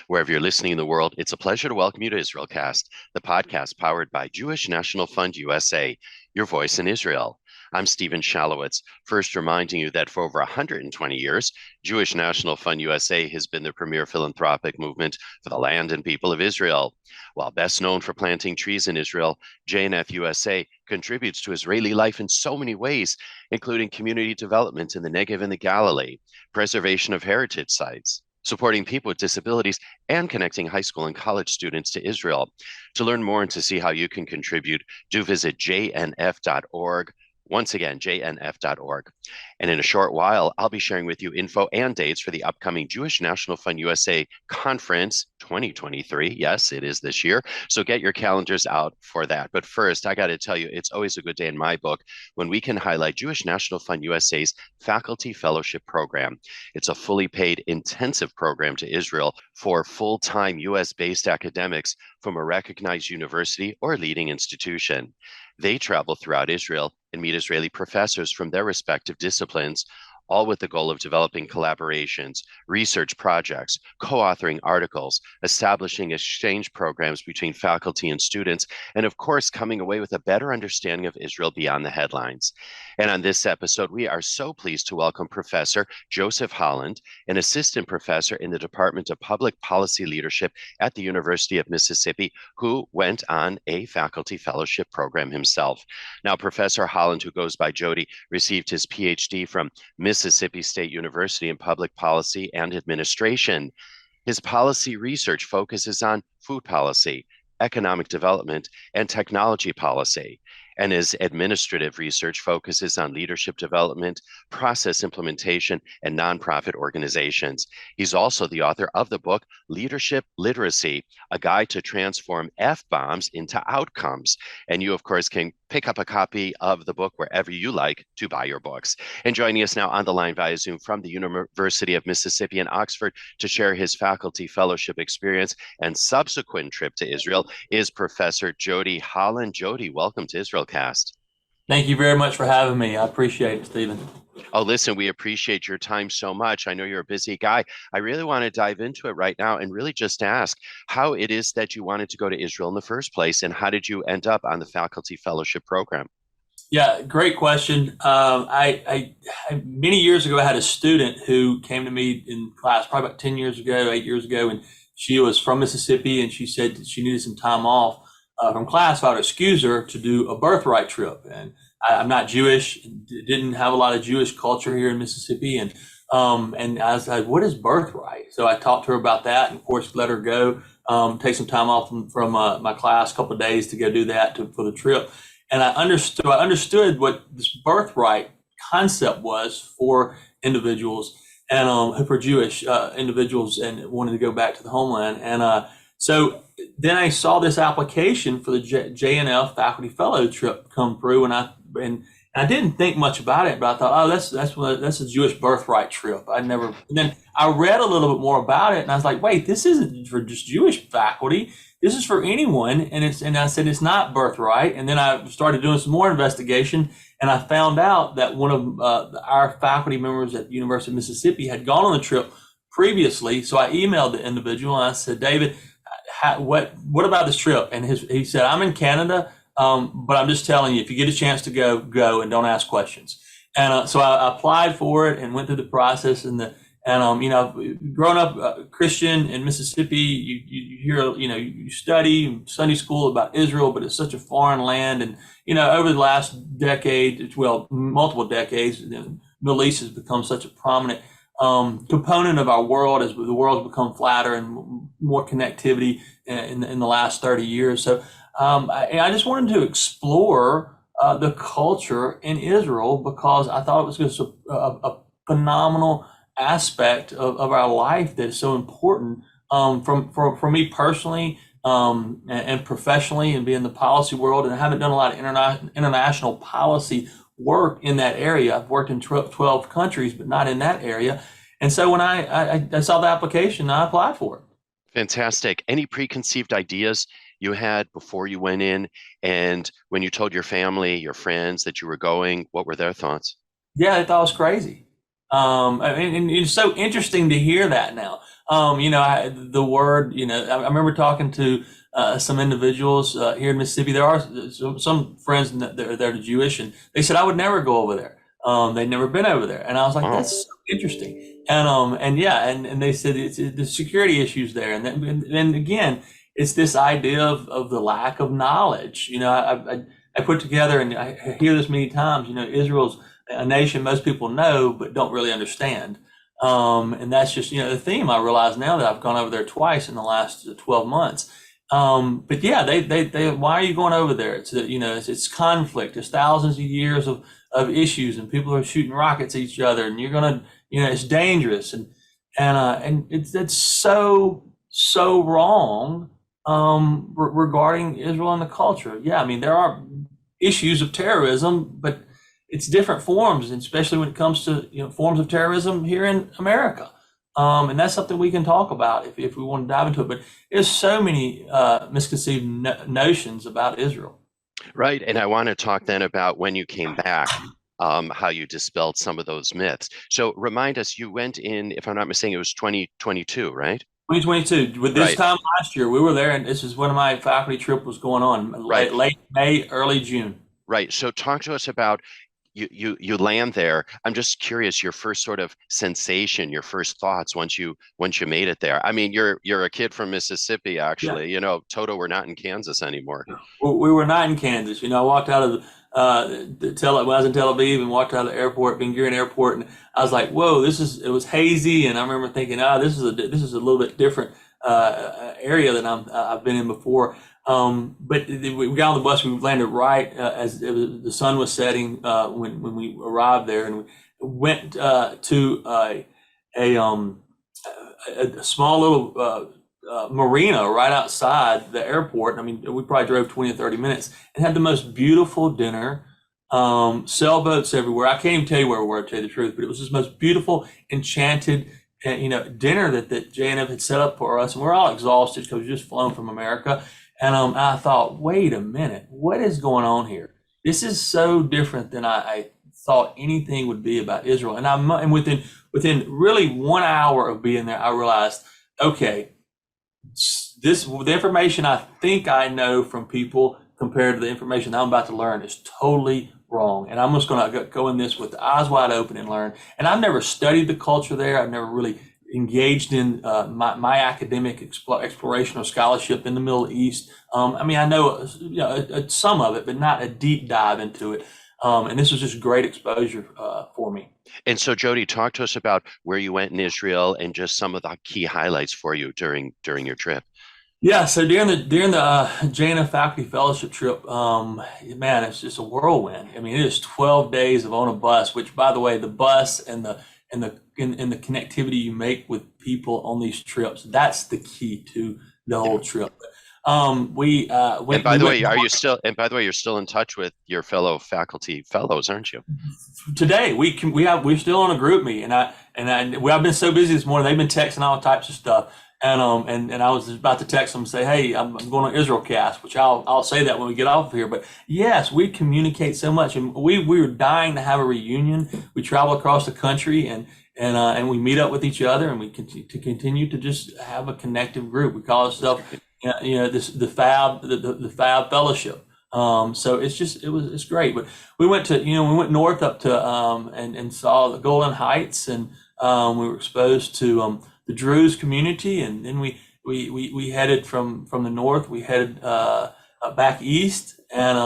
Wherever you're listening in the world, it's a pleasure to welcome you to IsraelCast, the podcast powered by Jewish National Fund USA, your voice in Israel. I'm Steven Shalowitz, first reminding you that for over 120 years, Jewish National Fund USA has been the premier philanthropic movement for the land and people of Israel. While best known for planting trees in Israel, JNF USA contributes to Israeli life in so many ways, including community development in the Negev and the Galilee, preservation of heritage sites, supporting people with disabilities, and connecting high school and college students to Israel. To learn more and to see how you can contribute, do visit jnf.org. Once again, jnf.org. And in a short while, I'll be sharing with you info and dates for the upcoming Jewish National Fund USA Conference 2023. Yes, it is this year. So get your calendars out for that. But first, I got to tell you, it's always a good day in my book when we can highlight Jewish National Fund USA's Faculty Fellowship Program. It's a fully paid, intensive program to Israel for full-time US-based academics from a recognized university or leading institution. They travel throughout Israel and meet Israeli professors from their respective disciplines, all with the goal of developing collaborations, research projects, co-authoring articles, establishing exchange programs between faculty and students, and of course, coming away with a better understanding of Israel beyond the headlines. And on this episode, we are so pleased to welcome Professor Jody Holland, an assistant professor in the Department of Public Policy Leadership at the University of Mississippi, who went on a faculty fellowship program himself. Now, Professor Holland, who goes by Jody, received his PhD from Mississippi State University in Public Policy and Administration. His policy research focuses on food policy, economic development, and technology policy. And his administrative research focuses on leadership development, process implementation, and nonprofit organizations. He's also the author of the book, Leadership Literacy, a guide to transform F-bombs into outcomes. And you, of course, can pick up a copy of the book wherever you like to buy your books. And joining us now on the line via Zoom from the University of Mississippi in Oxford to share his faculty fellowship experience and subsequent trip to Israel is Professor Jody Holland. Jody, welcome to IsraelCast. Thank you very much for having me. I appreciate it, Stephen. Oh, listen, we appreciate your time so much. I know you're a busy guy. I really want to dive into it right now and really just ask how it is that you wanted to go to Israel in the first place, and how did you end up on the faculty fellowship program? Yeah, great question. I many years ago, I had a student who came to me in class, probably about 10 years ago, 8 years ago, and she was from Mississippi, and she said that she needed some time off from class, so I would excuse her to do a birthright trip. And I'm not Jewish, didn't have a lot of Jewish culture here in Mississippi. And I was like, what is birthright? So I talked to her about that, and of course, let her go, take some time off from my class, a couple of days to go do that for the trip. And I understood what this birthright concept was for individuals and for Jewish individuals and wanting to go back to the homeland. And so then I saw this application for the JNF faculty fellow trip come through, and I didn't think much about it, but I thought, oh, that's a Jewish birthright trip. And then I read a little bit more about it, and I was like, wait, this isn't for just Jewish faculty. This is for anyone. And I said, it's not birthright. And then I started doing some more investigation, and I found out that one of our faculty members at the University of Mississippi had gone on the trip previously. So I emailed the individual, and I said, David, what about this trip? And he said, I'm in Canada, but I'm just telling you, if you get a chance to go and don't ask questions. And so I applied for it and went through the process. And growing up Christian in Mississippi, you hear, you study Sunday school about Israel, but it's such a foreign land. And, over the last decade, well, multiple decades, the Middle East has become such a prominent component of our world as the world's become flatter and more connectivity in the last 30 years. So I just wanted to explore the culture in Israel because I thought it was just a phenomenal aspect of our life that is so important for me personally and professionally, and being in the policy world. And I haven't done a lot of international policy work in that area. I've worked in 12 countries, but not in that area. And so when I saw the application, I applied for it. Fantastic. Any preconceived ideas you had before you went in? And when you told your family, your friends that you were going, what were their thoughts? Yeah, they thought I was crazy. And it's so interesting to hear that now. The word, I remember talking to some individuals here in Mississippi. There are some friends that are Jewish, and they said I would never go over there. They'd never been over there, and I was like, Oh, that's so interesting. And they said it's the security issues there, and again, it's this idea of the lack of knowledge. I put together, and I hear this many times. Israel's a nation most people know but don't really understand. And that's just, the theme I realize now that I've gone over there twice in the last 12 months. But yeah, they, why are you going over there? It's conflict. There's thousands of years of issues, and people are shooting rockets at each other, and you're going to, it's dangerous. And it's so wrong, regarding Israel and the culture. Yeah. I mean, there are issues of terrorism, but it's different forms, and especially when it comes to forms of terrorism here in America. And that's something we can talk about if we want to dive into it. But there's so many misconceived notions about Israel. right. And I want to talk then about when you came back, how you dispelled some of those myths. So remind us, you went in, if I'm not mistaken, it was 2022, right? 2022. With this time last year, we were there, and this is when my faculty trip was going on, late May, early June. Right. So talk to us about you land there. I'm just curious, your first sort of sensation, your first thoughts once you made it there. I mean, you're a kid from Mississippi, actually. Yeah. Toto, we're not in Kansas anymore. We were not in Kansas. I walked out of when I was in Tel Aviv and walked out of the airport, Ben Gurion Airport, and I was like, "Whoa, it was hazy." And I remember thinking, this is a little bit different area than I've been in before. But we got on the bus. We landed right as the sun was setting when we arrived there, and we went to a small little marina right outside the airport. I mean, we probably drove 20 or 30 minutes and had the most beautiful dinner. Sailboats everywhere. I can't even tell you where we were, to tell you the truth, but it was this most beautiful, enchanted dinner that JNF had set up for us, and we're all exhausted because we just flown from America. And I thought, wait a minute, what is going on here? This is so different than I thought anything would be about Israel. And within really 1 hour of being there, I realized, okay, the information I think I know from people compared to the information I'm about to learn is totally wrong. And I'm just going to go in this with the eyes wide open and learn. And I've never studied the culture there. I've never really engaged in my academic exploration or scholarship in the Middle East. I mean, I know some of it, but not a deep dive into it. And this was just great exposure for me. And so, Jody, talk to us about where you went in Israel and just some of the key highlights for you during your trip. Yeah, so during the JNF faculty fellowship trip, man, it's just a whirlwind. I mean, it is 12 days of on a bus, which, by the way, the bus and the connectivity you make with people on these trips, that's the key to the whole trip. And by the way, you're still in touch with your fellow faculty fellows, aren't you? Today we're still on a group meet, and I've been so busy this morning. They've been texting all types of stuff, and I was about to text them and say, hey, I'm going on IsraelCast, which I'll say that when we get off of here. But yes, we communicate so much, and we were dying to have a reunion. We travel across the country, and we meet up with each other, and we continue to just have a connective group. We call ourselves, the Fab Fellowship. So it's great. But we went north up to and saw the Golden Heights, and we were exposed to the Druze community, and then we headed from the north. We headed back east, and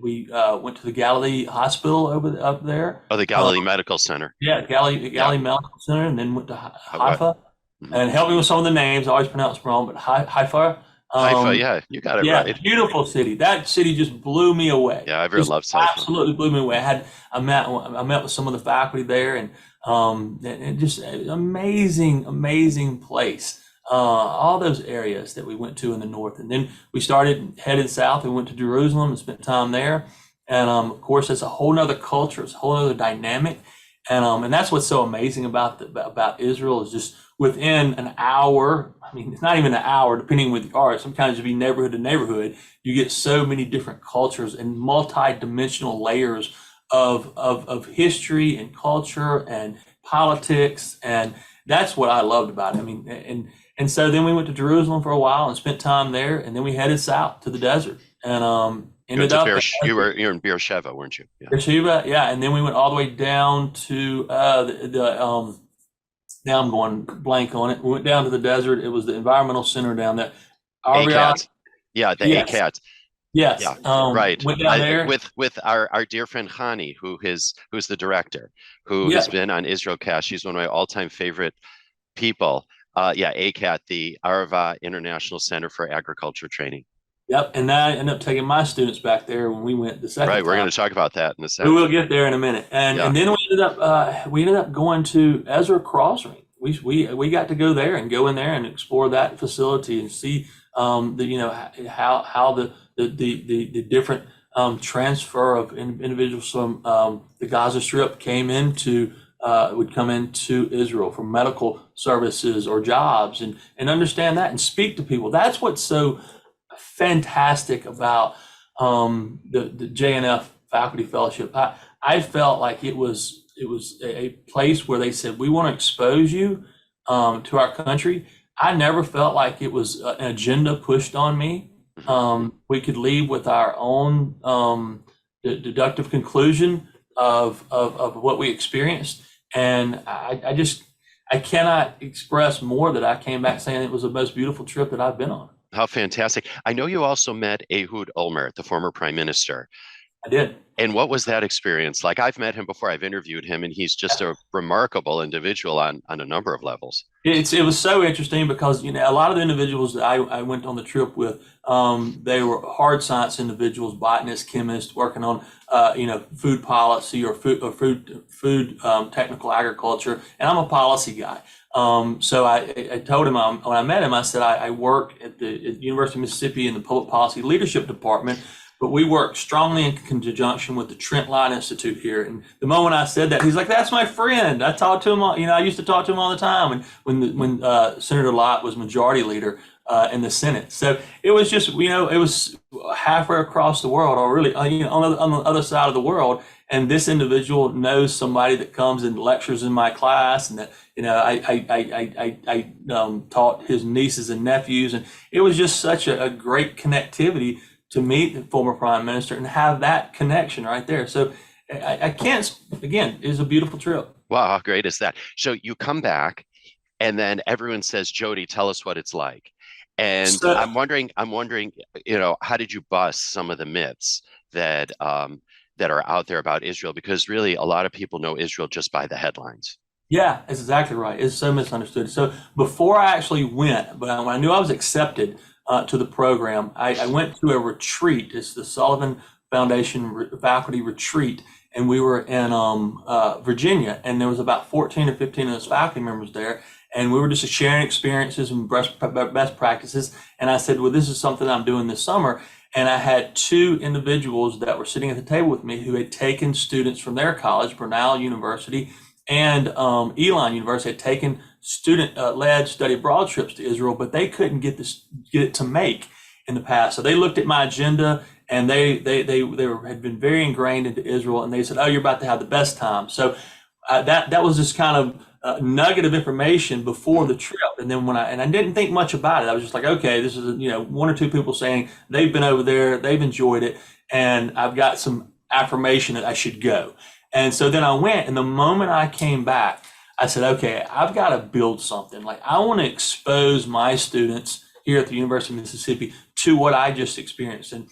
we went to the Galilee Hospital up there. Oh, the Galilee Medical Center. Yeah, Galilee Medical Center, and then went to Haifa. And help me with some of the names. I always pronounce them wrong, but Haifa. Haifa, yeah, you got it right. Beautiful city. That city just blew me away. Yeah, I really love Haifa. Absolutely blew me away. I met with some of the faculty there, and just an amazing place. All those areas that we went to in the north, and then we headed south. We went to Jerusalem and spent time there, and of course, it's a whole nother culture. It's a whole other dynamic, and that's what's so amazing about Israel is just within an hour. I mean, it's not even an hour, depending where you are. Sometimes you'll be neighborhood to neighborhood. You get so many different cultures and multi-dimensional layers of history and culture and politics and that's what I loved about it. I mean, and so then we went to Jerusalem for a while and spent time there, and then we headed south to the desert and ended up You're in Beersheba, weren't you? Yeah. Beersheba, yeah, and then we went all the way down to the now I'm going blank on it. We went down to the desert. It was the environmental center down there. ACAT. Yeah, the yes. ACAT. Yes. Yeah, right. Went down there with our dear friend Hani, who's the director, who has been on IsraelCast. She's one of my all-time favorite people. ACAT, the Arava International Center for Agriculture Training. Yep, and I ended up taking my students back there when we went the second time. Right, we're going to talk about that in a second. We will get there in a minute, and then we ended up going to Ezra Crossring. We got to go there and go in there and explore that facility and see how the different transfer of individuals from the Gaza Strip would come into Israel for medical services or jobs and understand that and speak to people. That's what's so fantastic about the JNF Faculty Fellowship. I felt like it was a place where they said, we want to expose you to our country. I never felt like it was an agenda pushed on me. We could leave with our own deductive conclusion of what we experienced. And I cannot express more that I came back saying it was the most beautiful trip that I've been on. How fantastic. I know you also met Ehud Olmert, the former prime minister. I did. And what was that experience like? I've met him before. I've interviewed him, and he's just a remarkable individual on a number of levels. It was so interesting because, a lot of the individuals that I went on the trip with, they were hard science individuals, botanists, chemists, working on, food policy or food technical agriculture. And I'm a policy guy. So I told him when I met him, I said, I work at the University of Mississippi in the Public Policy Leadership Department, but we work strongly in conjunction with the Trent Lott Institute here. And the moment I said that, he's like, "That's my friend. I talked to him. I used to talk to him all the time." And when Senator Lott was Majority Leader in the Senate, so it was just it was halfway across the world, or really on the other side of the world. And this individual knows somebody that comes and lectures in my class, and that I taught his nieces and nephews, and it was just such a great connectivity to meet the former prime minister and have that connection right there. So I can't, again, it was a beautiful trip. Wow, how great is that? So you come back and then everyone says, Jody, tell us what it's like. And so, I'm wondering, how did you bust some of the myths that are out there about Israel? Because really a lot of people know Israel just by the headlines. Yeah, that's exactly right. It's so misunderstood. So before I actually went, but when I knew I was accepted to the program, I went to a retreat. It's the Sullivan Foundation faculty retreat, and we were in Virginia, and there was about 14 or 15 of those faculty members there, and we were just sharing experiences and best practices. And I said, well, this is something I'm doing this summer. And I had two individuals that were sitting at the table with me who had taken students from their college, Bernal University and Elon University, had taken student-led study abroad trips to Israel, but they couldn't get it to make in the past. So they looked at my agenda, and they had been very ingrained into Israel, and they said, "Oh, you're about to have the best time." So that was just kind of nugget of information before the trip. And then I didn't think much about it. I was just like, okay, this is one or two people saying they've been over there, they've enjoyed it, and I've got some affirmation that I should go. And so then I went, and the moment I came back, I said, okay, I've got to build something. Like, I want to expose my students here at the University of Mississippi to what I just experienced. And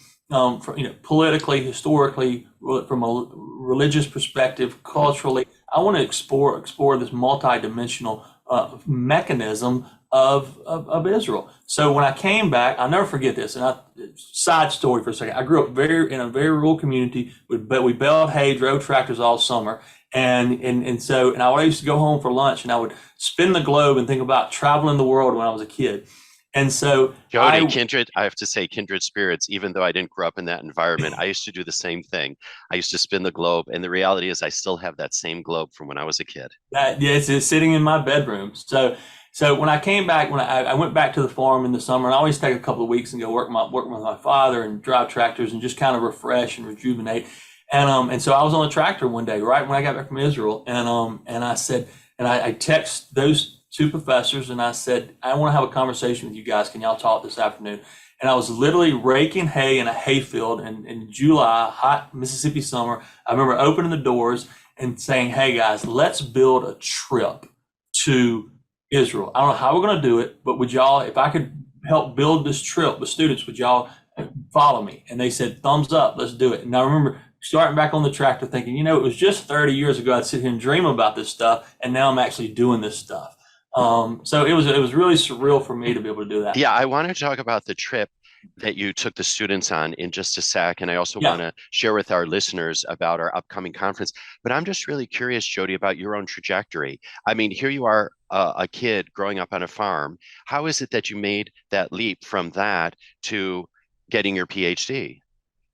politically, historically, from a religious perspective, culturally, I want to explore this multidimensional mechanism of Israel. So when I came back, I'll never forget this. And side story for a second. I grew up in a very rural community, but we baled hay, drove tractors all summer. And I used to go home for lunch, and I would spin the globe and think about traveling the world when I was a kid. And so, Jody, I have to say, kindred spirits, even though I didn't grow up in that environment, I used to do the same thing. I used to spin the globe. And the reality is I still have that same globe from when I was a kid. It's sitting in my bedroom. So when I came back, when I went back to the farm in the summer, and I always take a couple of weeks and go work with my father and drive tractors and just kind of refresh and rejuvenate. And so I was on a tractor one day, right when I got back from Israel, and I said, and I text those two professors, and I said, I want to have a conversation with you guys. Can y'all talk this afternoon? And I was literally raking hay in a hayfield in July, hot Mississippi summer. I remember opening the doors and saying, hey guys, let's build a trip to Israel. I don't know how we're going to do it, but would y'all, if I could help build this trip with students, would y'all follow me? And they said, thumbs up, let's do it. And I remember starting back on the tractor thinking, it was just 30 years ago I'd sit here and dream about this stuff, and now I'm actually doing this stuff. So it was really surreal for me to be able to do that. Yeah, I want to talk about the trip that you took the students on in just a sec. And I also want to share with our listeners about our upcoming conference. But I'm just really curious, Jody, about your own trajectory. I mean, here you are, a kid growing up on a farm. How is it that you made that leap from that to getting your PhD?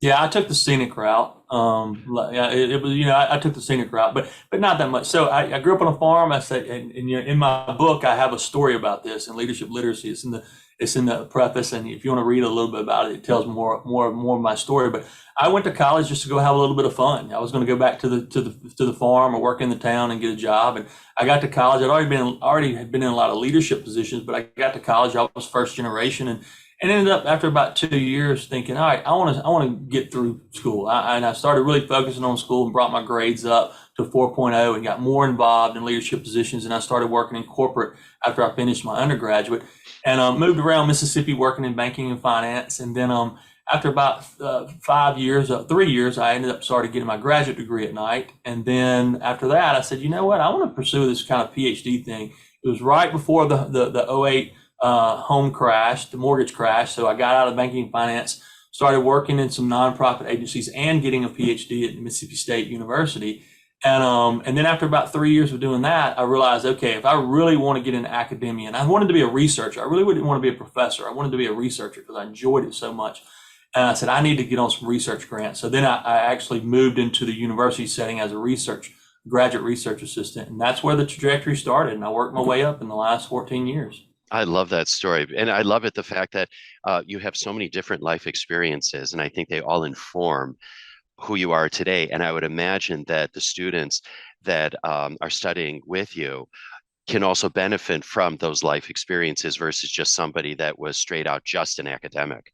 Yeah, I took the scenic route. It was, I took the scenic route, but not that much. So I grew up on a farm. I said, and in my book, I have a story about this in leadership literacy. It's in the preface, and if you want to read a little bit about it, it tells more of my story. But I went to college just to go have a little bit of fun. I was going to go back to the farm or work in the town and get a job. And I got to college. I'd already had been in a lot of leadership positions, but I got to college. I was first generation, and ended up after about 2 years thinking, all right, I want to get through school. I started really focusing on school and brought my grades up to 4.0 and got more involved in leadership positions. And I started working in corporate after I finished my undergraduate, and moved around Mississippi working in banking and finance. And then after about 3 years, I ended up started getting my graduate degree at night. And then after that, I said, you know what, I want to pursue this kind of PhD thing. It was right before the '08 home crash, the mortgage crash. So I got out of banking and finance, started working in some nonprofit agencies and getting a PhD at Mississippi State University. And then after about 3 years of doing that, I realized, okay, if I really want to get into academia, and I wanted to be a researcher, I really didn't want to be a professor. I wanted to be a researcher because I enjoyed it so much. And I said, I need to get on some research grants. So then I actually moved into the university setting as a graduate research assistant. And that's where the trajectory started. And I worked my way up in the last 14 years. I love that story. And I love it, the fact that you have so many different life experiences, and I think they all inform who you are today. And I would imagine that the students that are studying with you can also benefit from those life experiences versus just somebody that was straight out just an academic.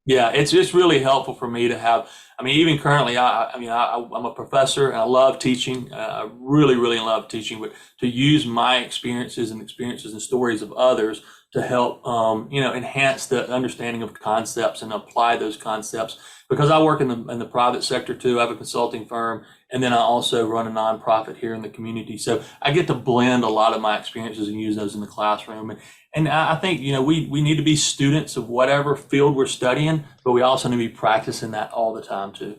Yeah, it's really helpful for me to have. I mean, even currently, I'm a professor and I love teaching. I really, really love teaching, but to use my experiences and stories of others to help, enhance the understanding of concepts and apply those concepts. Because I work in the private sector too. I have a consulting firm, and then I also run a nonprofit here in the community. So I get to blend a lot of my experiences and use those in the classroom. And I think, we need to be students of whatever field we're studying, but we also need to be practicing that all the time too.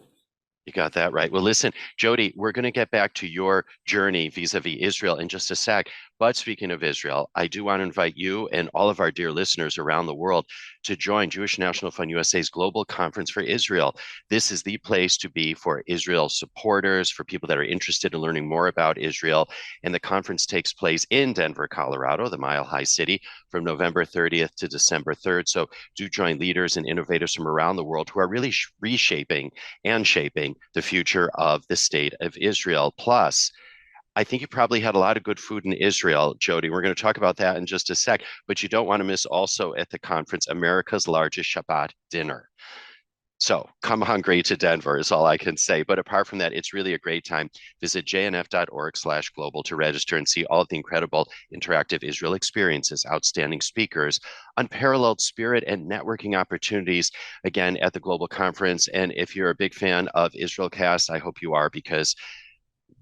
You got that right. Well, listen, Jody, we're going to get back to your journey vis-a-vis Israel in just a sec. But speaking of Israel, I do want to invite you and all of our dear listeners around the world to join Jewish National Fund USA's Global Conference for Israel. This is the place to be for Israel supporters, for people that are interested in learning more about Israel. And the conference takes place in Denver, Colorado, the Mile High City, from November 30th to December 3rd. So do join leaders and innovators from around the world who are really reshaping and shaping the future of the state of Israel. Plus, I think you probably had a lot of good food in Israel, Jody. We're going to talk about that in just a sec, but you don't want to miss also at the conference, America's largest Shabbat dinner. So come hungry to Denver is all I can say. But apart from that, it's really a great time. Visit jnf.org/global to register and see all of the incredible interactive Israel experiences, outstanding speakers, unparalleled spirit and networking opportunities, again, at the Global Conference. And if you're a big fan of IsraelCast, I hope you are, because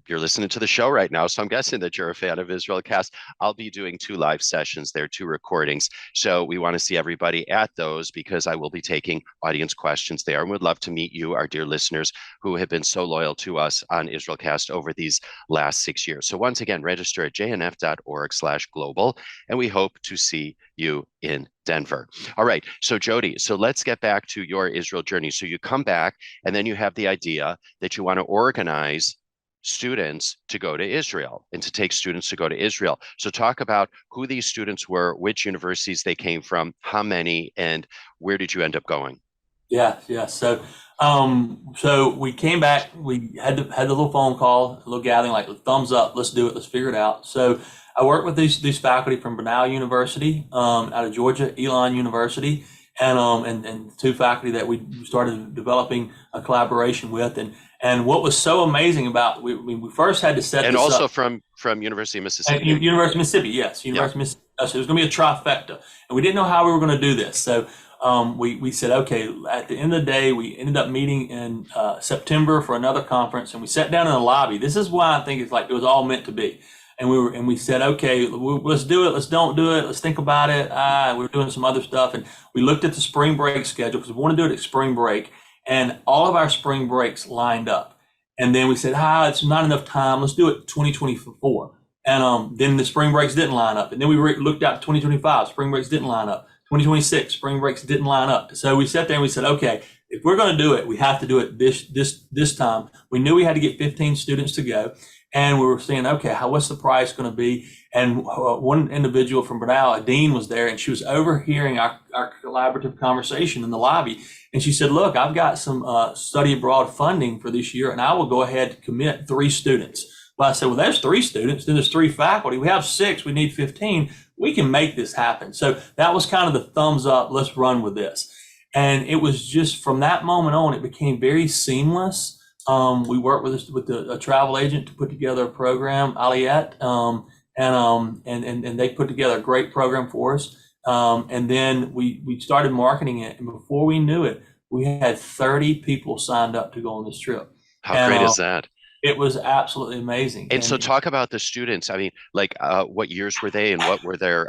you're listening to the show right now, so I'm guessing that you're a fan of IsraelCast. I'll be doing 2 live sessions there, 2 recordings. So we want to see everybody at those, because I will be taking audience questions there, and would love to meet you, our dear listeners, who have been so loyal to us on IsraelCast over these last 6 years. So once again, register at jnf.org/global, and we hope to see you in Denver. All right. So Jody, so let's get back to your Israel journey. So you come back, and then you have the idea that you want to organize students to go to Israel and to take students to go to Israel. So talk about who these students were, which universities they came from, how many, and where did you end up going? Yeah. So we came back, we had the little phone call, a little gathering, like thumbs up, let's do it, let's figure it out. So I worked with these faculty from Brenau University, out of Georgia, Elon University, and two faculty that we started developing a collaboration with. And what was so amazing about, we first had to set And this also up. from University of At Mississippi. University of Mississippi, yes, University of Mississippi. So it was going to be a trifecta, and we didn't know how we were going to do this. So we said, okay, at the end of the day, we ended up meeting in September for another conference, and we sat down in the lobby. This is why I think it's like it was all meant to be. And we said, okay, let's do it. Let's don't do it. Let's think about it. We were doing some other stuff, and we looked at the spring break schedule because we want to do it at spring break, and all of our spring breaks lined up. And then we said, it's not enough time. Let's do it 2024. And then the spring breaks didn't line up. And then we looked out to 2025. Spring breaks didn't line up. 2026 spring breaks didn't line up. So we sat there and we said, okay, if we're going to do it, we have to do it this time. We knew we had to get 15 students to go. And we were saying, okay, what's the price going to be? And one individual from Brenau, a dean, was there, and she was overhearing our collaborative conversation in the lobby. And she said, look, I've got some study abroad funding for this year, and I will go ahead and commit 3 students. Well, I said, well, there's 3 students, then there's 3 faculty. We have 6, we need 15. We can make this happen. So that was kind of the thumbs up, let's run with this. And it was just from that moment on, it became very seamless. We worked with a travel agent to put together a program, Aliette, and they put together a great program for us. And then we started marketing it, and before we knew it, we had 30 people signed up to go on this trip. How great is that? It was absolutely amazing. And so talk about the students. I mean, like what years were they, and what were their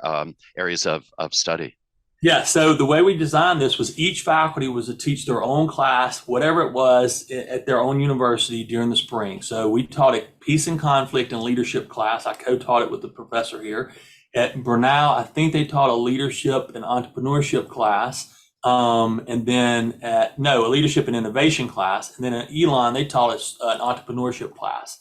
areas of study? Yeah, so the way we designed this was each faculty was to teach their own class, whatever it was, at their own university during the spring. So we taught a peace and conflict and leadership class. I co-taught it with the professor here. At Brenau, I think they taught a leadership and entrepreneurship class. And then a leadership and innovation class. And then at Elon, they taught us an entrepreneurship class.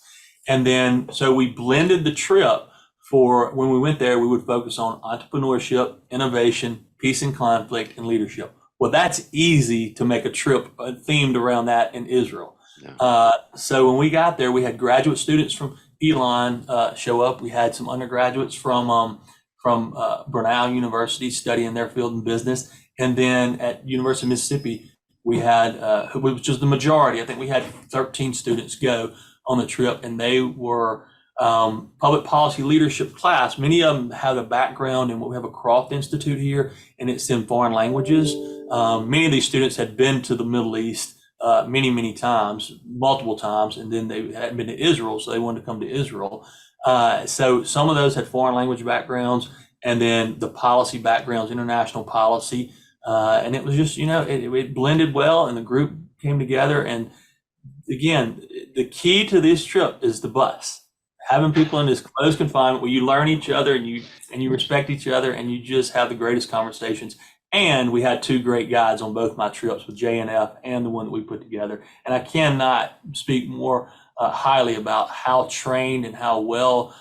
And then, so we blended the trip for when we went there, we would focus on entrepreneurship, innovation, peace and conflict, and leadership. Well, that's easy to make a trip themed around that in Israel. Yeah. So when we got there, we had graduate students from Elon show up. We had some undergraduates from Brenau University studying their field in business. And then at University of Mississippi, we had, which was the majority, I think we had 13 students go on the trip, and they were public policy leadership class. Many of them have a background in what we have a Croft Institute here, and it's in foreign languages. Many of these students had been to the Middle East many times, multiple times, and then they hadn't been to Israel, so they wanted to come to Israel. So some of those had foreign language backgrounds, and then the policy backgrounds, international policy. And it was just, it blended well, and the group came together. And again, the key to this trip is the bus. Having people in this close confinement where you learn each other and you respect each other, and you just have the greatest conversations. And we had 2 great guides on both my trips, with JNF and the one that we put together. And I cannot speak more highly about how trained and how well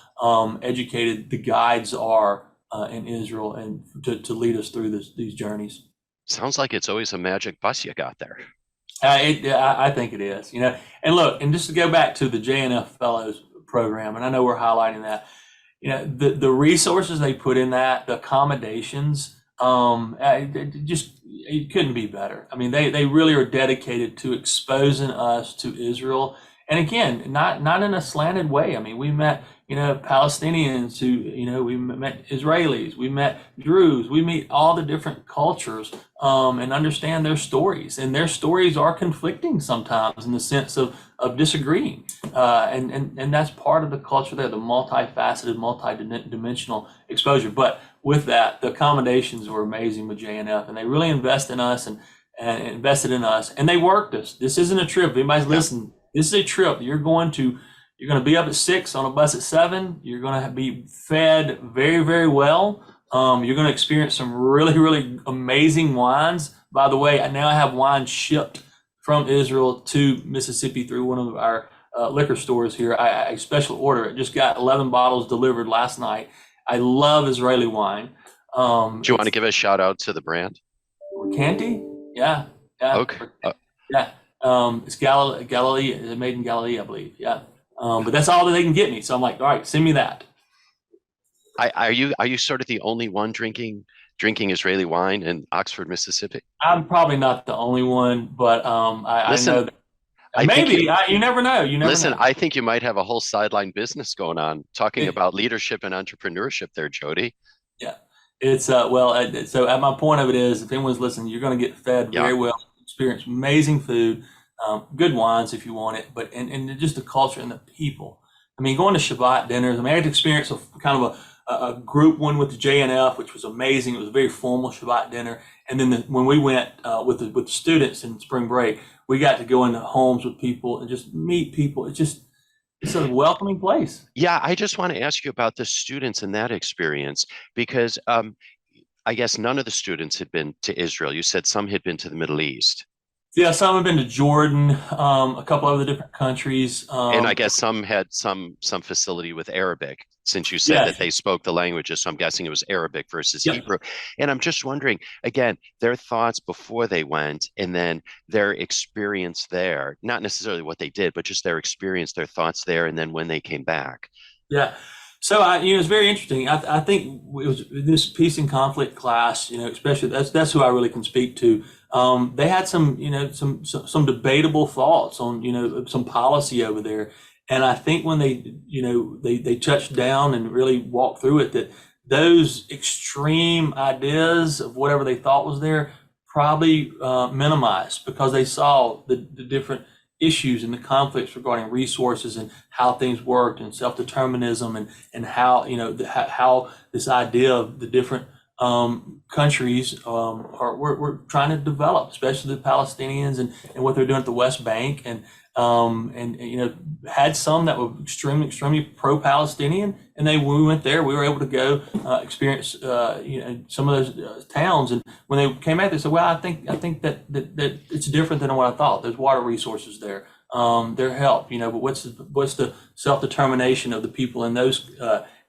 educated the guides are in Israel, and to lead us through these journeys. Sounds like it's always a magic bus you got there. I think it is, And look, and just to go back to the JNF Fellows program, and I know we're highlighting that, the resources they put in that, the accommodations, it couldn't be better. I mean, they really are dedicated to exposing us to Israel. And again, not in a slanted way. I mean, we met, Palestinians who, we met Israelis, we met Druze, we meet all the different cultures, and understand their stories. And their stories are conflicting sometimes in the sense of disagreeing. And that's part of the culture there, the multifaceted, multi-dimensional exposure. But with that, the accommodations were amazing with JNF, and they really invest in us and invested in us, and they worked us. This isn't a trip. If anybody's listening, this is a trip. You're going to be up at 6 on a bus at 7. You're going to be fed very, very well. You're going to experience some really, really amazing wines. By the way, now I have wine shipped from Israel to Mississippi through one of our liquor stores here. I special order it. Just got 11 bottles delivered last night. I love Israeli wine. Do you want to give a shout out to the brand? Canty? Yeah. Okay. Yeah. It's Galilee. It's made in Galilee, I believe. Yeah. But that's all that they can get me. So I'm like, all right, send me that. Are you sort of the only one drinking Israeli wine in Oxford, Mississippi? I'm probably not the only one, but I Listen, know that I think you maybe you never know. You never listen. know. I think you might have a whole sideline business going on, talking about leadership and entrepreneurship there, Jody. Yeah, it's well. So at my point of it is, if anyone's listening, you're going to get fed Yeah. very well, experience amazing food, good wines if you want it, but and just the culture and the people. I mean, going to Shabbat dinners. I mean, I had to experience a kind of a group one with the JNF, which was amazing. It was a very formal Shabbat dinner, and then when we went with the students in spring break, we got to go into homes with people and just meet people. It's a welcoming place. Yeah, I just want to ask you about the students and that experience because I guess none of the students had been to Israel. You said some had been to the Middle East. Yeah, some have been to Jordan, a couple other different countries. And I guess some had some facility with Arabic, since you said that Yes, they spoke the languages. So I'm guessing it was Arabic versus yeah, Hebrew. And I'm just wondering, again, their thoughts before they went, and then their experience there, not necessarily what they did, but just their experience, their thoughts there, and then when they came back. yeah. So it's very interesting. I think it was this peace and conflict class. Especially that's who I really can speak to. They had some debatable thoughts on some policy over there, and I think when they touched down and really walked through it, that those extreme ideas of whatever they thought was there probably minimized because they saw the different issues and the conflicts regarding resources and how things worked and self-determinism and how how this idea of the different countries we're trying to develop, especially the Palestinians and what they're doing at the West Bank and had some that were extremely pro-Palestinian, and when we went there, we were able to go experience some of those towns, and when they came back, they said, "Well, I think that it's different than what I thought. There's water resources there, their help, but what's the self-determination of the people in those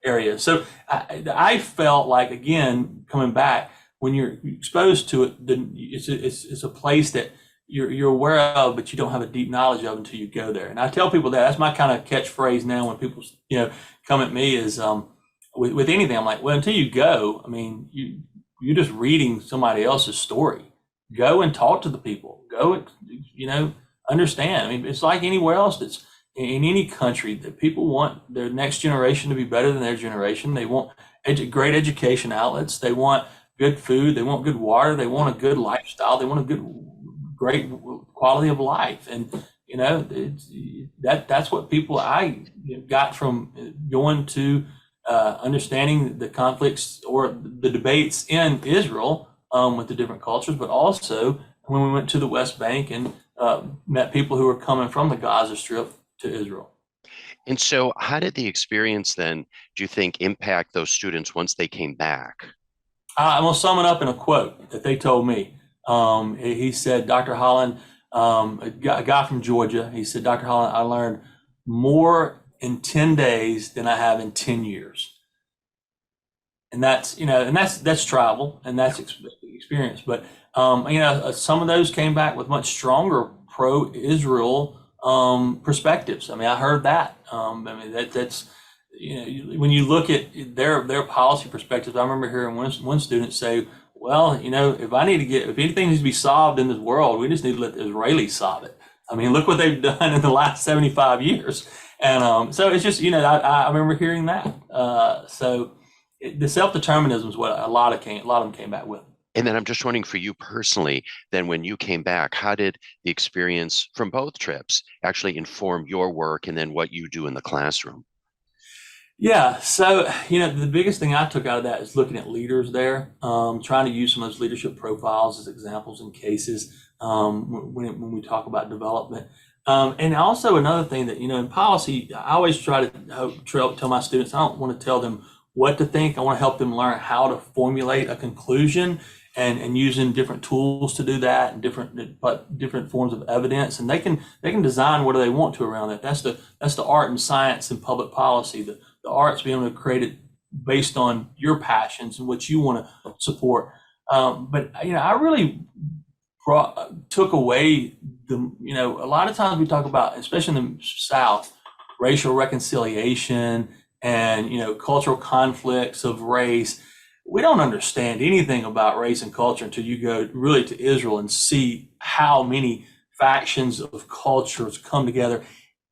areas?" So I felt like, again, coming back, when you're exposed to it, then it's a place that you're aware of, but you don't have a deep knowledge of until you go there. And I tell people that's my kind of catchphrase now when people come at me is with anything. I'm like, well, until you go, I mean, you're just reading somebody else's story. Go and talk to the people. Go, understand. I mean, it's like anywhere else that's in any country that people want their next generation to be better than their generation. They want great education outlets. They want good food. They want good water. They want a good lifestyle. They want great quality of life. And, that's what people I got from going to understanding the conflicts or the debates in Israel with the different cultures, but also when we went to the West Bank and met people who were coming from the Gaza Strip to Israel. And so, how did the experience then, do you think, impact those students once they came back? I'm going to sum it up in a quote that they told me. He said, Dr. Holland, a guy from Georgia, he said, "Dr. Holland, I learned more in 10 days than I have in 10 years. And that's travel and that's experience. But, some of those came back with much stronger pro-Israel perspectives. I mean, I heard that. That's when you look at their policy perspectives. I remember hearing one student say, "Well, if anything needs to be solved in this world, we just need to let the Israelis solve it." I mean, look what they've done in the last 75 years. And so it's just, I remember hearing that. The self-determinism is what a lot of them came back with. And then I'm just wondering for you personally, then when you came back, how did the experience from both trips actually inform your work and then what you do in the classroom? Yeah, so the biggest thing I took out of that is looking at leaders there, trying to use some of those leadership profiles as examples and cases when we talk about development. And also another thing that in policy, I always try to tell my students, I don't want to tell them what to think. I want to help them learn how to formulate a conclusion and using different tools to do that and different forms of evidence, and they can design whatever they want to around that. That's the art and science in public policy. The art's being able to create it based on your passions and what you want to support. But I really took away a lot of times we talk about, especially in the South, racial reconciliation and, cultural conflicts of race. We don't understand anything about race and culture until you go really to Israel and see how many factions of cultures come together.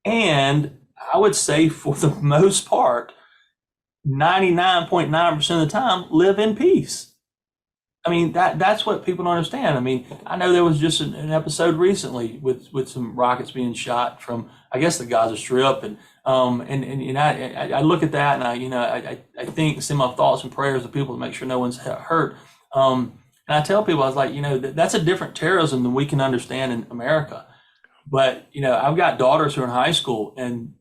And I would say for the most part, 99.9% of the time live in peace. I mean, that's what people don't understand. I mean, I know there was just an episode recently with some rockets being shot from, I guess, the Gaza Strip, and I look at that, and I think, send my thoughts and prayers to people to make sure no one's hurt. And I tell people, I was like, that's a different terrorism than we can understand in America. But I've got daughters who are in high school, and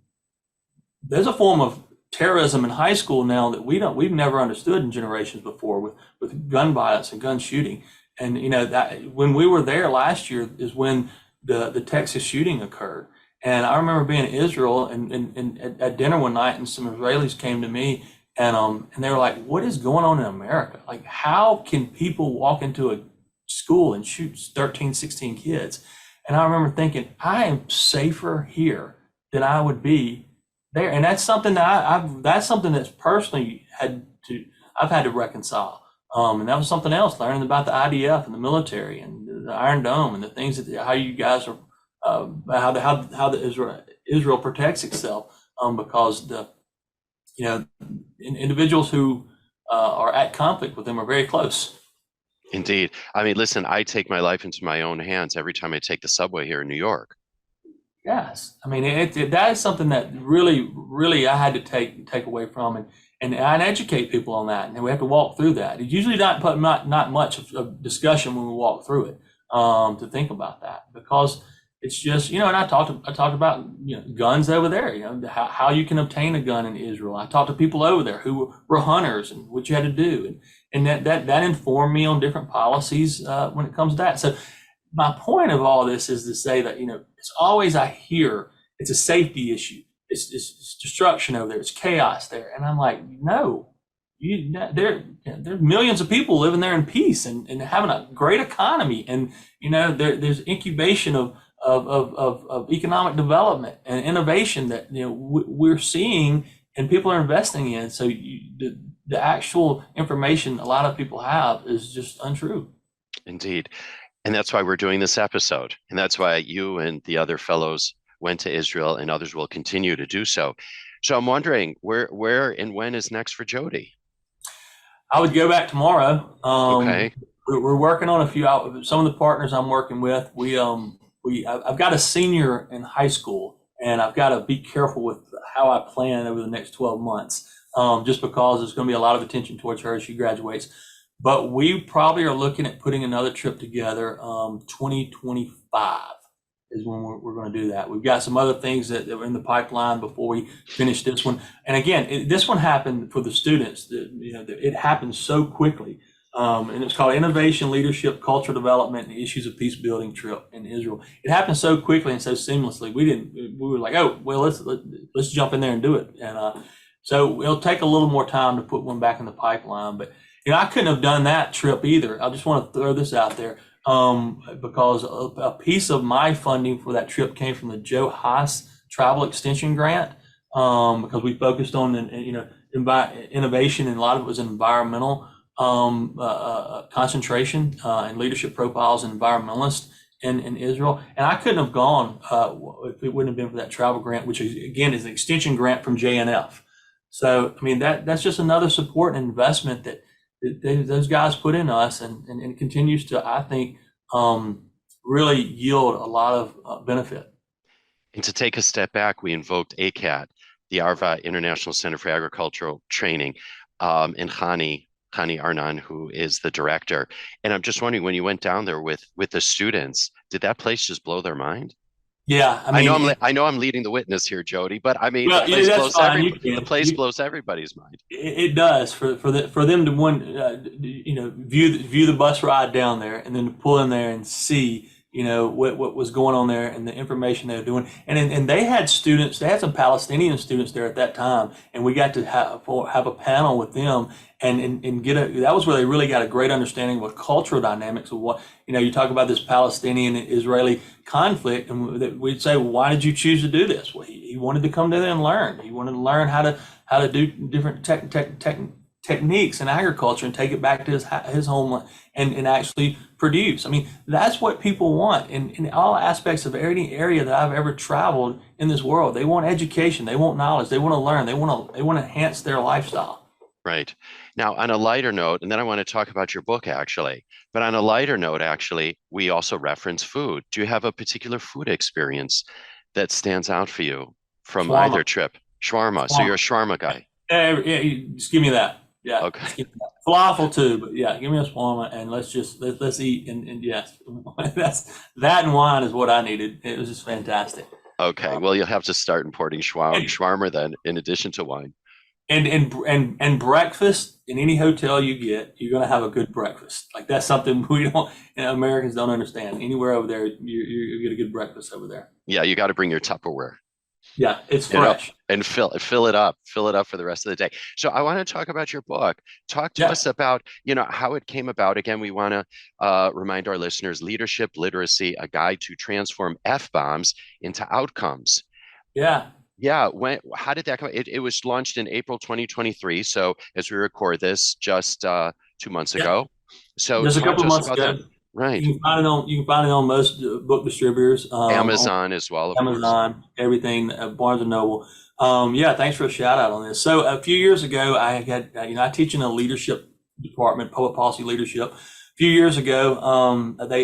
there's a form of terrorism in high school now that we've never understood in generations before, with gun violence and gun shooting. And that when we were there last year is when the Texas shooting occurred. And I remember being in Israel and at dinner one night, and some Israelis came to me, and they were like, "What is going on in America? Like, how can people walk into a school and shoot 13, 16 kids?" And I remember thinking, I am safer here than I would be there. And that's something that that's something that's personally I've had to reconcile. And that was something else, learning about the IDF and the military and the Iron Dome and the things how you guys are, how Israel protects itself, because individuals who are at conflict with them are very close. Indeed. I mean, listen, I take my life into my own hands every time I take the subway here in New York. Yes, I mean that is something that really I had to take away from, and educate people on that, and we have to walk through that. It's usually not much of discussion when we walk through it, to think about that, because it's just and I talked about guns over there, how you can obtain a gun in Israel. I talked to people over there who were hunters and what you had to do, and that informed me on different policies when it comes to that. So my point of all this is to say that, it's always I hear it's a safety issue. It's destruction over there. It's chaos there. And I'm like, no, there's millions of people living there in peace and having a great economy. And, there's incubation of economic development and innovation that, we're seeing and people are investing in. So the actual information a lot of people have is just untrue. Indeed. And that's why we're doing this episode. And that's why you and the other fellows went to Israel, and others will continue to do so. So I'm wondering, where and when is next for Jody? I would go back tomorrow. Okay. We're working on some of the partners I'm working with. I've got a senior in high school, and I've got to be careful with how I plan over the next 12 months, just because there's going to be a lot of attention towards her as she graduates. But we probably are looking at putting another trip together. 2025 is when we're going to do that. We've got some other things that are in the pipeline before we finish this one. And again, this one happened for the students. It happened so quickly. And it's called Innovation, Leadership, Cultural Development, and Issues of Peace Building Trip in Israel. It happened so quickly and so seamlessly. We were like, oh, well, let's jump in there and do it. And so it'll take a little more time to put one back in the pipeline. But I couldn't have done that trip either. I just want to throw this out there, because a piece of my funding for that trip came from the Joe Haas Travel Extension Grant, because we focused on innovation, and a lot of it was environmental concentration and leadership profiles and environmentalists in Israel. And I couldn't have gone if it wouldn't have been for that travel grant, which again is an extension grant from JNF. So I mean that's just another support and investment that those guys put in us, and it continues to, I think, really yield a lot of benefit. And to take a step back, we invoked ACAT, the Arva International Center for Agricultural Training, and Khani Arnan, who is the director. And I'm just wondering, when you went down there with the students, did that place just blow their mind? Yeah, I mean, I know I'm leading the witness here, Jody, but I mean, well, the place blows everybody's mind. It does for them to view the bus ride down there, and then to pull in there and see what was going on there and the information they were doing, and they had students. They had some Palestinian students there at that time, and we got to have a panel with them and get that was where they really got a great understanding of the cultural dynamics of what you talk about, this Palestinian Israeli conflict, and we'd say, well, why did you choose to do this? Well, he wanted to come there and learn. He wanted to learn how how to do different techniques in agriculture and take it back to his homeland and actually produce. I mean, that's what people want in all aspects of any area that I've ever traveled in this world. They want education, they want knowledge, they want to learn, they want to enhance their lifestyle. Right. Now, on a lighter note, and then I want to talk about your book actually, but on a lighter note, actually, we also reference food. Do you have a particular food experience that stands out for you from Shawarma. either trip? Shawarma. So you're a shawarma guy. Yeah, just give me that. Yeah. Okay. Just give me that. Falafel too, but yeah, give me a shawarma and let's eat and yes, that and wine is what I needed. It was just fantastic. Okay. Well, you'll have to start importing shawarma then, in addition to wine. And breakfast in any hotel you get, you're going to have a good breakfast. Like that's something Americans don't understand. Anywhere over there, you get a good breakfast over there. Yeah, you got to bring your Tupperware. Yeah, it's fresh. And fill it up for the rest of the day. So I want to talk about your book. Talk to us about, how it came about. Again, we want to remind our listeners, Leadership Literacy, a guide to transform F-bombs into outcomes. Yeah. Yeah. How did that come? It was launched in April 2023. So as we record this, just 2 months ago. So just a couple of months ago. Right. You can find it on most book distributors. Amazon as well. Amazon, everything, Barnes and Noble. Thanks for a shout out on this. So a few years ago, I had, I teach in a leadership department, public policy leadership. A few years ago,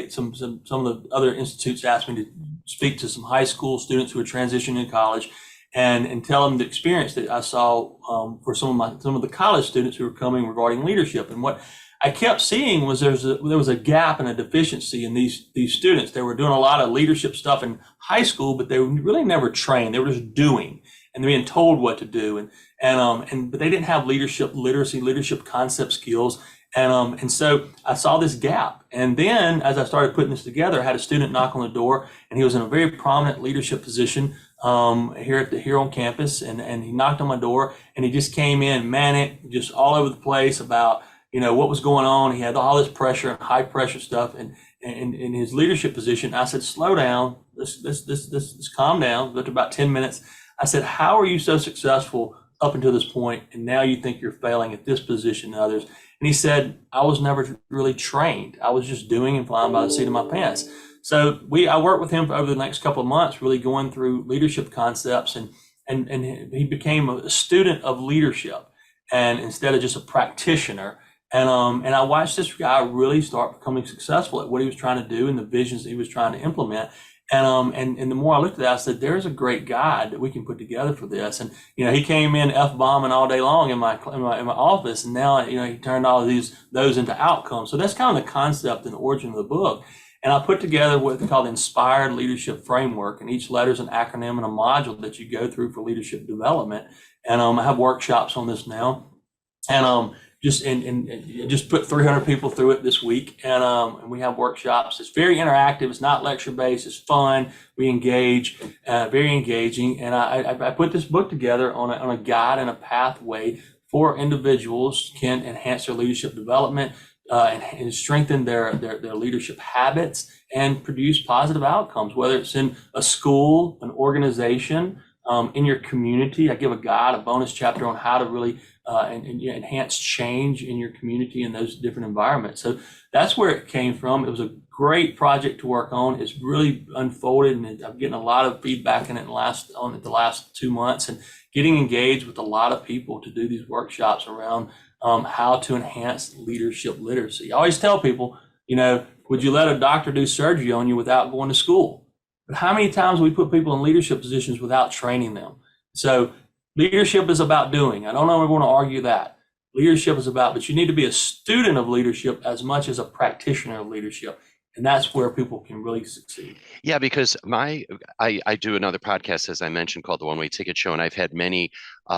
some of the other institutes asked me to speak to some high school students who were transitioning to college and tell them the experience that I saw for some of the college students who were coming regarding leadership. And what I kept seeing was there was a gap and a deficiency in these students. They were doing a lot of leadership stuff in high school, but they were really never trained. They were just doing, and they're being told what to do, but they didn't have leadership literacy, leadership concept skills. And so I saw this gap. And then as I started putting this together, I had a student knock on the door, and he was in a very prominent leadership position here on campus. And he knocked on my door, and he just came in manic, just all over the place about, what was going on. He had all this pressure and high pressure stuff and in his leadership position. I said, slow down, let's calm down. After about 10 minutes, I said, how are you so successful up until this point, and now you think you're failing at this position and others? And he said, I was never really trained. I was just doing and flying by the seat of my pants. So I worked with him for over the next couple of months, really going through leadership concepts, and he became a student of leadership, and instead of just a practitioner. And I watched this guy really start becoming successful at what he was trying to do and the visions that he was trying to implement. And the more I looked at that, I said, there's a great guide that we can put together for this. And, he came in F-bombing all day long in my office. And now, he turned all of those into outcomes. So that's kind of the concept and the origin of the book. And I put together what they call the Inspired Leadership Framework. And each letter is an acronym and a module that you go through for leadership development. And I have workshops on this now. And just put 300 people through it this week, and we have workshops. It's very interactive. It's not lecture based. It's fun. We engage, very engaging. And I put this book together on a guide and a pathway for individuals can enhance their leadership development and strengthen their leadership habits and produce positive outcomes. Whether it's in a school, an organization, in your community. I give a guide, a bonus chapter on how to really enhance change in your community in those different environments. So that's where it came from. It was a great project to work on. It's really unfolded, and I'm getting a lot of feedback in it the last 2 months, and getting engaged with a lot of people to do these workshops around how to enhance leadership literacy. I always tell people, would you let a doctor do surgery on you without going to school? But how many times we put people in leadership positions without training them? So leadership is about doing. I don't know if we're going to argue that. Leadership is about, but you need to be a student of leadership as much as a practitioner of leadership. And that's where people can really succeed. Yeah, because I do another podcast, as I mentioned, called The One Way Ticket Show. And I've had many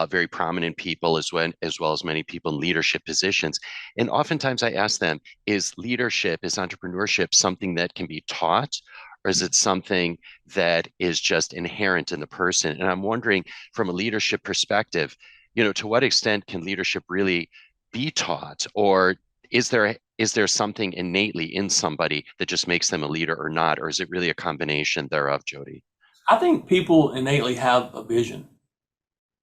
very prominent people as well as many people in leadership positions. And oftentimes I ask them, is entrepreneurship something that can be taught? Or is it something that is just inherent in the person? And I'm wondering, from a leadership perspective, to what extent can leadership really be taught? Or is there something innately in somebody that just makes them a leader or not? Or is it really a combination thereof, Jody? I think people innately have a vision.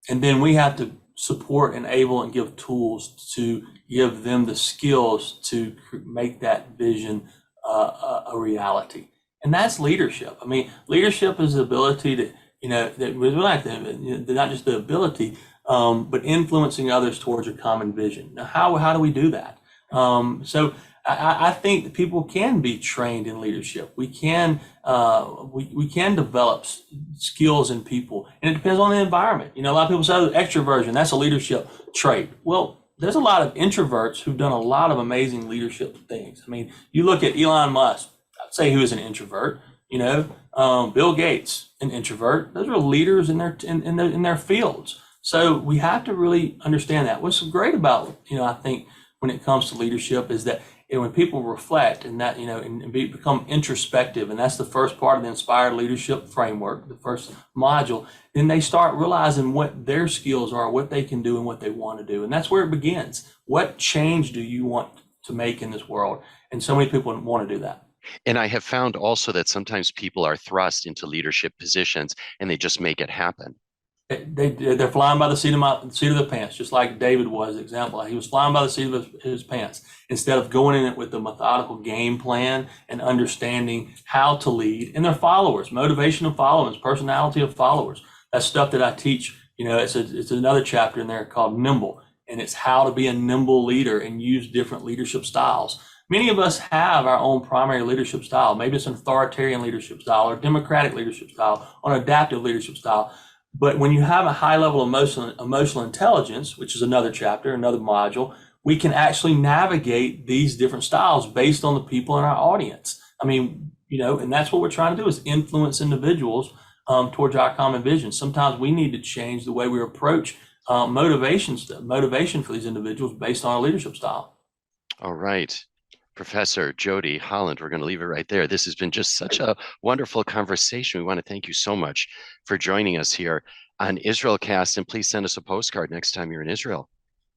And then we have to support, enable, and give tools to give them the skills to make that vision a reality. And that's leadership. I mean, leadership is the ability to, that we're not just the ability, but influencing others towards a common vision. Now, how do we do that? So I think that people can be trained in leadership. We can develop skills in people, and it depends on the environment. A lot of people say extroversion, that's a leadership trait. Well, there's a lot of introverts who've done a lot of amazing leadership things. I mean, you look at Elon Musk, I'd say he was an introvert. Bill Gates, an introvert. Those are leaders in their fields. So we have to really understand that. What's great about, I think when it comes to leadership is that when people reflect and that, and become introspective, and that's the first part of the Inspired Leadership Framework, the first module, then they start realizing what their skills are, what they can do, and what they want to do. And that's where it begins. What change do you want to make in this world? And so many people want to do that. And I have found also that sometimes people are thrust into leadership positions and they just make it happen. They're flying by the seat of their pants, just like David was. Example, he was flying by the seat of his pants instead of going in it with a methodical game plan and understanding how to lead. And their followers, motivation of followers, personality of followers. That's stuff that I teach. It's another chapter in there called Nimble, and it's how to be a nimble leader and use different leadership styles. Many of us have our own primary leadership style. Maybe it's an authoritarian leadership style or democratic leadership style or an adaptive leadership style. But when you have a high level of emotional intelligence, which is another chapter, another module, we can actually navigate these different styles based on the people in our audience. I mean, and that's what we're trying to do is influence individuals towards our common vision. Sometimes we need to change the way we approach motivation for these individuals based on our leadership style. All right. Professor Jody Holland, we're going to leave it right there. This has been just such a wonderful conversation. We want to thank you so much for joining us here on IsraelCast, and please send us a postcard next time you're in Israel.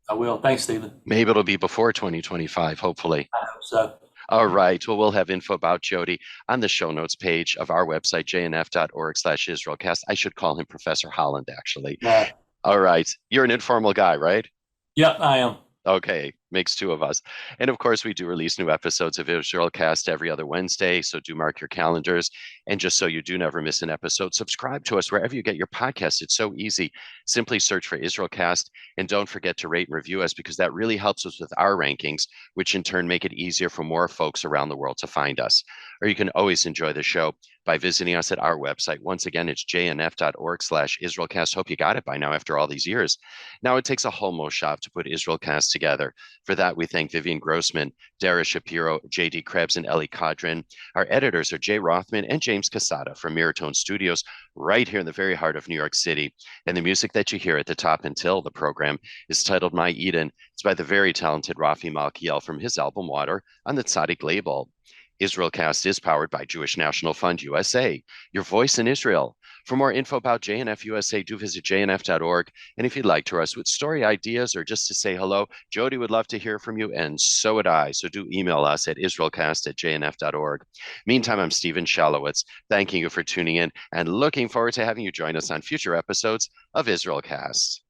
I will. Thanks, Stephen. Maybe it'll be before 2025, hopefully. I hope so. All right. Well, we'll have info about Jody on the show notes page of our website, jnf.org/IsraelCast. I should call him Professor Holland, actually. Yeah. All right. You're an informal guy, right? Yep, I am. Okay, makes two of us. And of course, we do release new episodes of IsraelCast every other Wednesday, so do mark your calendars. And just so you do never miss an episode, subscribe to us wherever you get your podcasts. It's so easy. Simply search for IsraelCast, and don't forget to rate and review us, because that really helps us with our rankings, which in turn make it easier for more folks around the world to find us. Or you can always enjoy the show by visiting us at our website. Once again, it's jnf.org/IsraelCast. Hope you got it by now after all these years. Now, it takes a homo shop to put IsraelCast together. For that, we thank Vivian Grossman, Dara Shapiro, J.D. Krebs, and Ellie Cadrin. Our editors are Jay Rothman and James Casada from Miratone Studios, right here in the very heart of New York City. And the music that you hear at the top until the program is titled My Eden. It's by the very talented Rafi Malkiel from his album Water on the Tzaddik label. IsraelCast is powered by Jewish National Fund USA, your voice in Israel. For more info about JNF USA, do visit jnf.org. And if you'd like to us with story ideas or just to say hello, Jody would love to hear from you, and so would I. So do email us at israelcast@jnf.org. Meantime, I'm Steven Shalowitz, thanking you for tuning in and looking forward to having you join us on future episodes of IsraelCast.